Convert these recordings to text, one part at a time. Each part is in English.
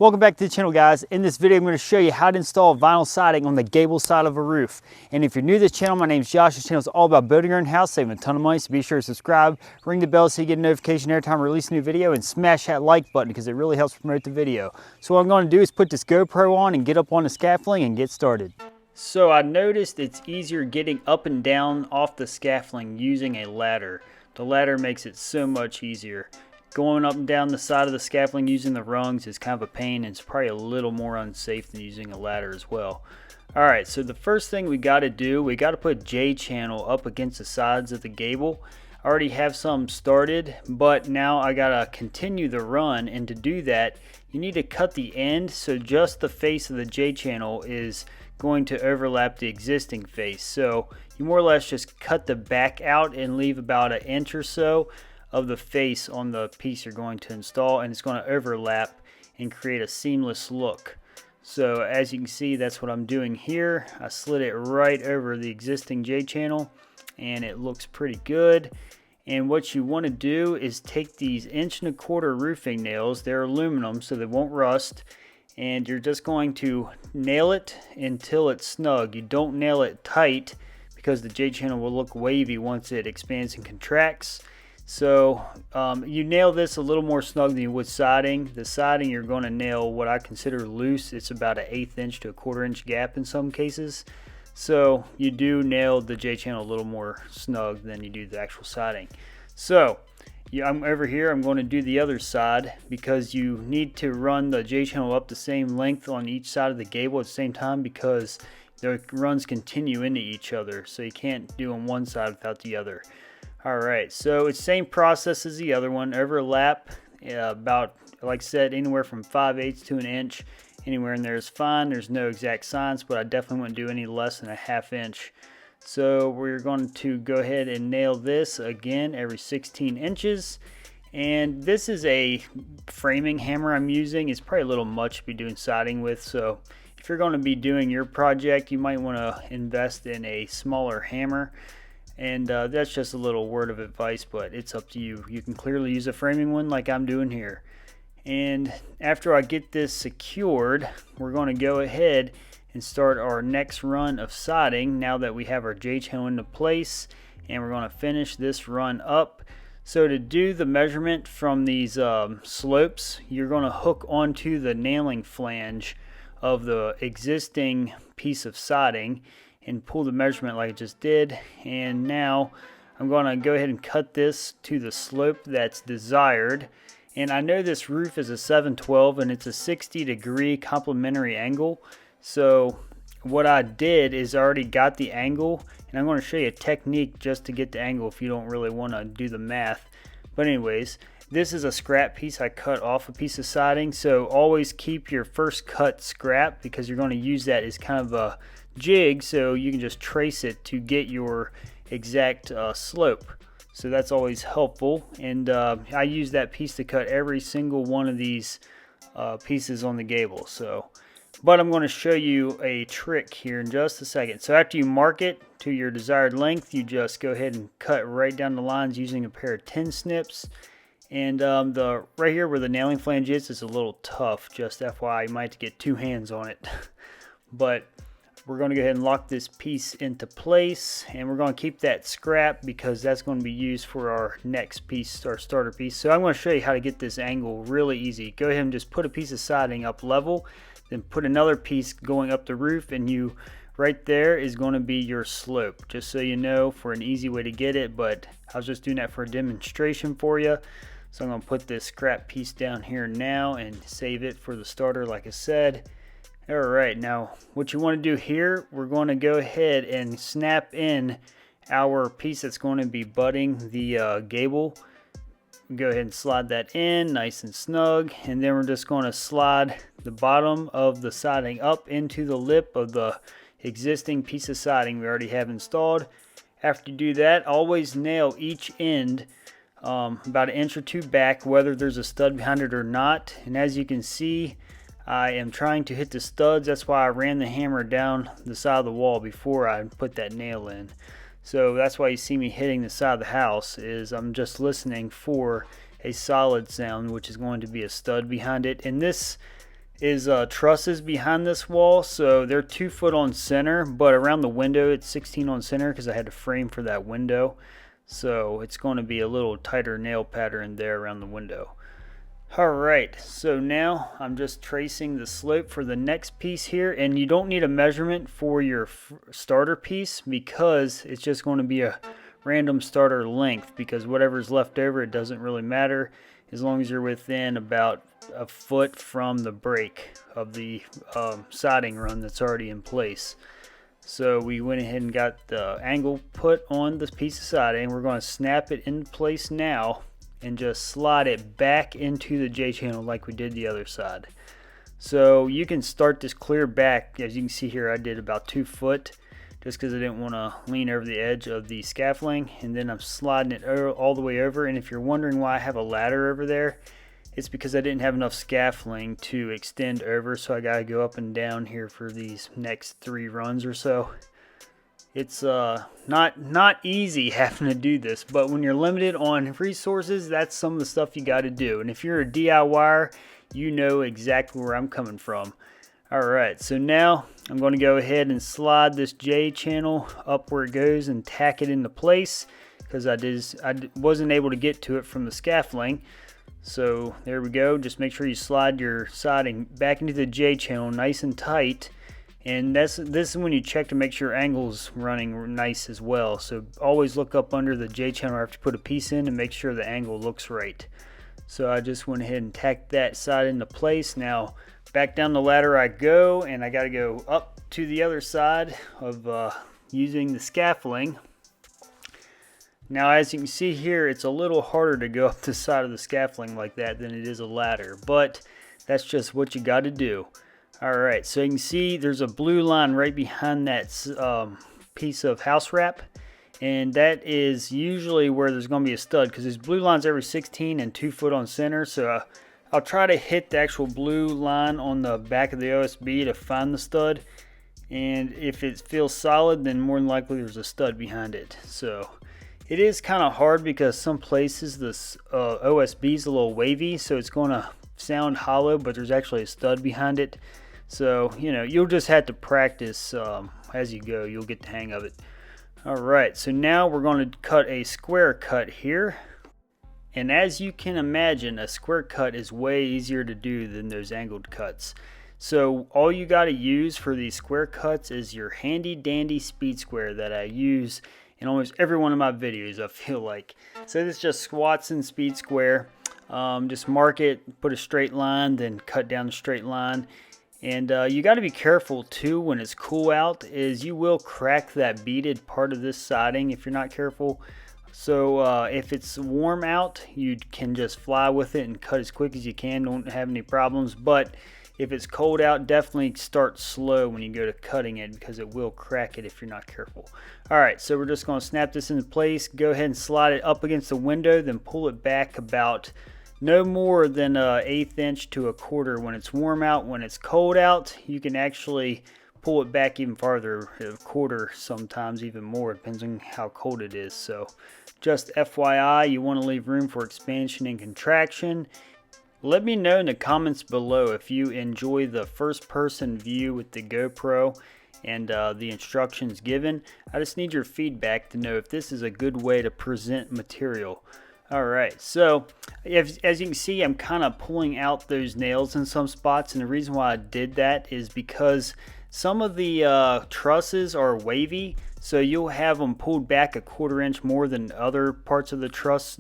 Welcome back to the channel, guys. In this video I'm going to show you how to install vinyl siding on the gable side of a roof. And if you're new to this channel, my name is Josh. This channel is all about building your own house, saving a ton of money, so be sure to subscribe, ring the bell so you get a notification every time I release a new video, and smash that like button because it really helps promote the video. So what I'm going to do is put this GoPro on and get up on the scaffolding and get started. So I noticed it's easier getting up and down off the scaffolding using a ladder. The ladder makes it so much easier. Going up and down the side of the scaffolding using the rungs is kind of a pain, and it's probably a little more unsafe than using a ladder as well. Alright, so the first thing we got to do, we got to put J-channel up against the sides of the gable. I already have some started, but now I got to continue the run, and to do that you need to cut the end so just the face of the J-channel is going to overlap the existing face. So you more or less just cut the back out and leave about an inch or so of the face on the piece you're going to install, and it's going to overlap and create a seamless look. So as you can see, that's what I'm doing here. I slid it right over the existing J-channel and it looks pretty good. And what you want to do is take these 1¼ inch roofing nails, they're aluminum so they won't rust, and you're just going to nail it until it's snug. You don't nail it tight because the J-channel will look wavy once it expands and contracts. So you nail this a little more snug than you would siding. The siding you're going to nail what I consider loose. It's about an 1/8 inch to a 1/4 inch gap in some cases. So you do nail the J-channel a little more snug than you do the actual siding. So I'm over here, I'm going to do the other side because you need to run the J-channel up the same length on each side of the gable at the same time because the runs continue into each other. So you can't do on one side without the other. Alright, so it's the same process as the other one. Overlap about, like I said, anywhere from 5/8 to an inch. Anywhere in there is fine. There's no exact science, but I definitely wouldn't do any less than a 1/2 inch. So we're going to go ahead and nail this again every 16 inches. And this is a framing hammer I'm using. It's probably a little much to be doing siding with, so if you're going to be doing your project, you might want to invest in a smaller hammer. And that's just a little word of advice, but it's up to you. You can clearly use a framing one like I'm doing here. And after I get this secured, we're going to go ahead and start our next run of siding now that we have our J-channel into place, and we're going to finish this run up. So to do the measurement from these slopes, you're going to hook onto the nailing flange of the existing piece of siding and pull the measurement like I just did. And now I'm going to go ahead and cut this to the slope that's desired. And I know this roof is a 7/12 and it's a 60-degree complementary angle. So what I did is I already got the angle, and I'm going to show you a technique just to get the angle if you don't really want to do the math. But anyways, this is a scrap piece I cut off a piece of siding, so always keep your first cut scrap because you're going to use that as kind of a jig, so you can just trace it to get your exact slope. So that's always helpful, and I use that piece to cut every single one of these pieces on the gable. But I'm going to show you a trick here in just a second. So after you mark it to your desired length, you just go ahead and cut right down the lines using a pair of 10 snips. And right here where the nailing flange is a little tough, just FYI. You might have to get 2 hands on it. But we're going to go ahead and lock this piece into place, and we're going to keep that scrap because that's going to be used for our next piece, our starter piece. So I'm going to show you how to get this angle really easy. Go ahead and just put a piece of siding up level, then put another piece going up the roof, and right there is going to be your slope, just so you know, for an easy way to get it. But I was just doing that for a demonstration for you. So I'm going to put this scrap piece down here now and save it for the starter like I said. Alright, now what you want to do here, we're going to go ahead and snap in our piece that's going to be butting the gable. Go ahead and slide that in nice and snug, and then we're just going to slide the bottom of the siding up into the lip of the existing piece of siding we already have installed. After you do that, always nail each end about 1 inch or 2 back, whether there's a stud behind it or not. And as you can see, I am trying to hit the studs. That's why I ran the hammer down the side of the wall before I put that nail in. So that's why you see me hitting the side of the house, is I'm just listening for a solid sound, which is going to be a stud behind it. And this is trusses behind this wall. So they're 2 foot on center, but around the window it's 16 on center because I had to frame for that window. So it's going to be a little tighter nail pattern there around the window. Alright, so now I'm just tracing the slope for the next piece here, and you don't need a measurement for your starter piece because it's just going to be a random starter length, because whatever's left over, it doesn't really matter as long as you're within about a foot from the break of the siding run that's already in place. So we went ahead and got the angle put on this piece of siding. We're going to snap it in place now and just slide it back into the J-channel like we did the other side. So you can start this clear back. As you can see here, I did about 2 foot just because I didn't want to lean over the edge of the scaffolding, and then I'm sliding it all the way over. And if you're wondering why I have a ladder over there, it's because I didn't have enough scaffolding to extend over, so I gotta go up and down here for these next 3 runs or so. It's not easy having to do this, but when you're limited on resources, that's some of the stuff you got to do. And if you're a DIYer, you know exactly where I'm coming from. Alright, so now I'm going to go ahead and slide this J channel up where it goes and tack it into place, because I wasn't able to get to it from the scaffolding. So there we go. Just make sure you slide your siding back into the J channel nice and tight. And this is when you check to make sure your angle's running nice as well. So always look up under the J channel after you put a piece in and make sure the angle looks right. So I just went ahead and tacked that side into place. Now back down the ladder I go, and I got to go up to the other side of using the scaffolding. Now as you can see here, it's a little harder to go up the side of the scaffolding like that than it is a ladder, but that's just what you got to do. Alright, so you can see there's a blue line right behind that piece of house wrap, and that is usually where there's going to be a stud, because there's blue lines every 16 and 2 foot on center. So I'll try to hit the actual blue line on the back of the OSB to find the stud, and if it feels solid, then more than likely there's a stud behind it. So it is kind of hard because some places this OSB is a little wavy, so it's going to sound hollow, but there's actually a stud behind it. So, you know, you'll just have to practice as you go. You'll get the hang of it. Alright, so now we're going to cut a square cut here. And as you can imagine, a square cut is way easier to do than those angled cuts. So all you got to use for these square cuts is your handy dandy speed square that I use in almost every one of my videos, I feel like. So this just squats in speed square. Just mark it, put a straight line, then cut down the straight line. And you got to be careful too when it's cool out, is you will crack that beaded part of this siding if you're not careful. So if it's warm out, you can just fly with it and cut as quick as you can, don't have any problems. But if it's cold out, definitely start slow when you go to cutting it, because it will crack it if you're not careful. Alright, so we're just going to snap this into place, go ahead and slide it up against the window, then pull it back about no more than an 1/8 inch to 1/4 when it's warm out. When it's cold out, you can actually pull it back even farther, 1/4, sometimes even more, depends on how cold it is. So just FYI, you want to leave room for expansion and contraction. Let me know in the comments below if you enjoy the first person view with the GoPro and the instructions given. I just need your feedback to know if this is a good way to present material. Alright, so as you can see, I'm kind of pulling out those nails in some spots, and the reason why I did that is because some of the trusses are wavy, so you'll have them pulled back 1/4 inch more than other parts of the truss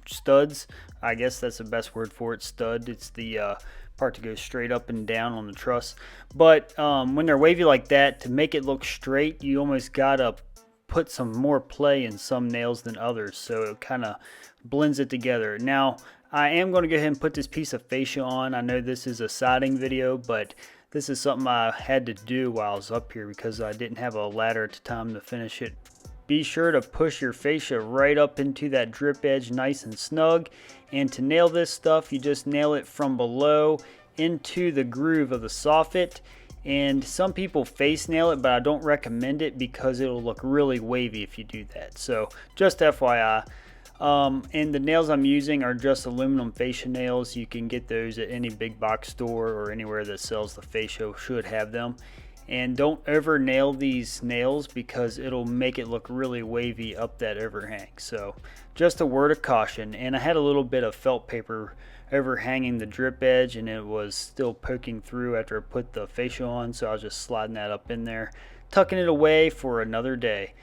studs. I guess that's the best word for it, stud. It's the part that goes straight up and down on the truss. But when they're wavy like that, to make it look straight, you almost gotta put some more play in some nails than others, so it kind of blends it together. Now I am going to go ahead and put this piece of fascia on. I know this is a siding video, but this is something I had to do while I was up here because I didn't have a ladder at the time to finish it. Be sure to push your fascia right up into that drip edge nice and snug, and to nail this stuff, you just nail it from below into the groove of the soffit. And some people face nail it, but I don't recommend it because it'll look really wavy if you do that. So just FYI. And the nails I'm using are just aluminum fascia nails. You can get those at any big box store or anywhere that sells the fascia should have them. And don't over nail these nails because it'll make it look really wavy up that overhang. So just a word of caution. And I had a little bit of felt paper overhanging the drip edge, and it was still poking through after I put the fascia on, so I was just sliding that up in there, tucking it away for another day.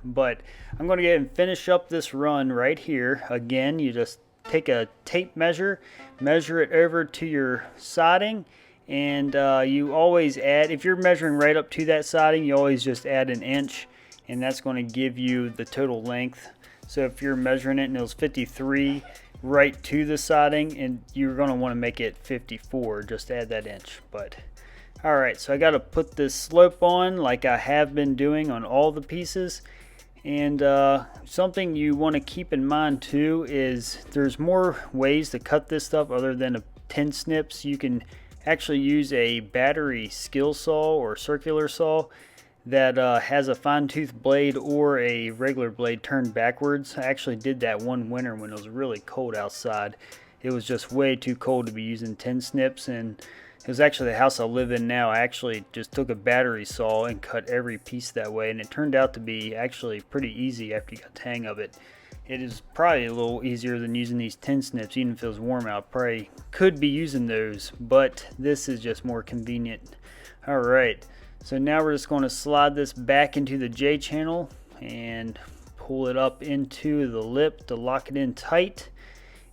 But I'm going to get and finish up this run right here. Again, you just take a tape measure it over to your siding, and you always add, if you're measuring right up to that siding, you always just add an inch, and that's going to give you the total length. So if you're measuring it and it was 53 right to the siding, and you're going to want to make it 54, just add that inch. But alright, so I got to put this slope on like I have been doing on all the pieces. And something you want to keep in mind too is there's more ways to cut this stuff other than a 10 snips. You can actually use a battery skill saw or circular saw that has a fine tooth blade or a regular blade turned backwards. I actually did that one winter when it was really cold outside. It was just way too cold to be using 10 snips, and it was actually the house I live in now. I actually just took a battery saw and cut every piece that way, and it turned out to be actually pretty easy after you got the hang of it. It is probably a little easier than using these 10 snips. Even if it was warm out, probably could be using those, but this is just more convenient. Alright, so now we're just going to slide this back into the J channel and pull it up into the lip to lock it in tight.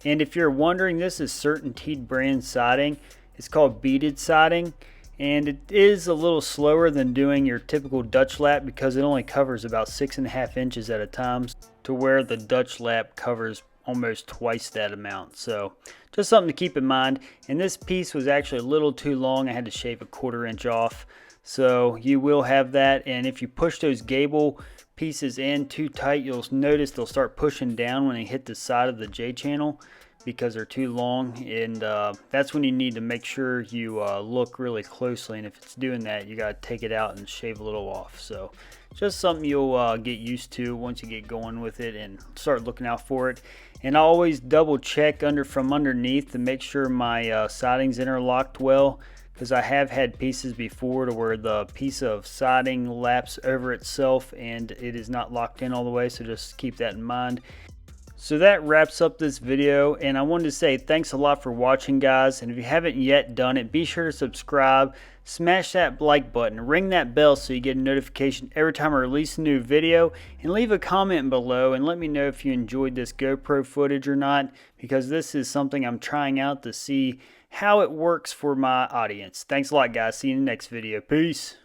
And if you're wondering, this is CertainTeed brand siding. It's called beaded siding, and it is a little slower than doing your typical Dutch lap because it only covers about 6.5 inches at a time, to where the Dutch lap covers almost twice that amount. So just something to keep in mind. And this piece was actually a little too long. I had to shave a 1/4 inch off. So you will have that. And if you push those Gable pieces in too tight, you'll notice they'll start pushing down when they hit the side of the J channel because they're too long. And that's when you need to make sure you look really closely. And if it's doing that, you got to take it out and shave a little off. So just something you'll get used to once you get going with it and start looking out for it. And I always double check from underneath to make sure my siding's interlocked well, because I have had pieces before to where the piece of siding laps over itself and it is not locked in all the way, so just keep that in mind. So that wraps up this video, and I wanted to say thanks a lot for watching, guys. And if you haven't yet done it, be sure to subscribe, smash that like button, ring that bell so you get a notification every time I release a new video, and leave a comment below and let me know if you enjoyed this GoPro footage or not, because this is something I'm trying out to see how it works for my audience. Thanks a lot, guys. See you in the next video. Peace.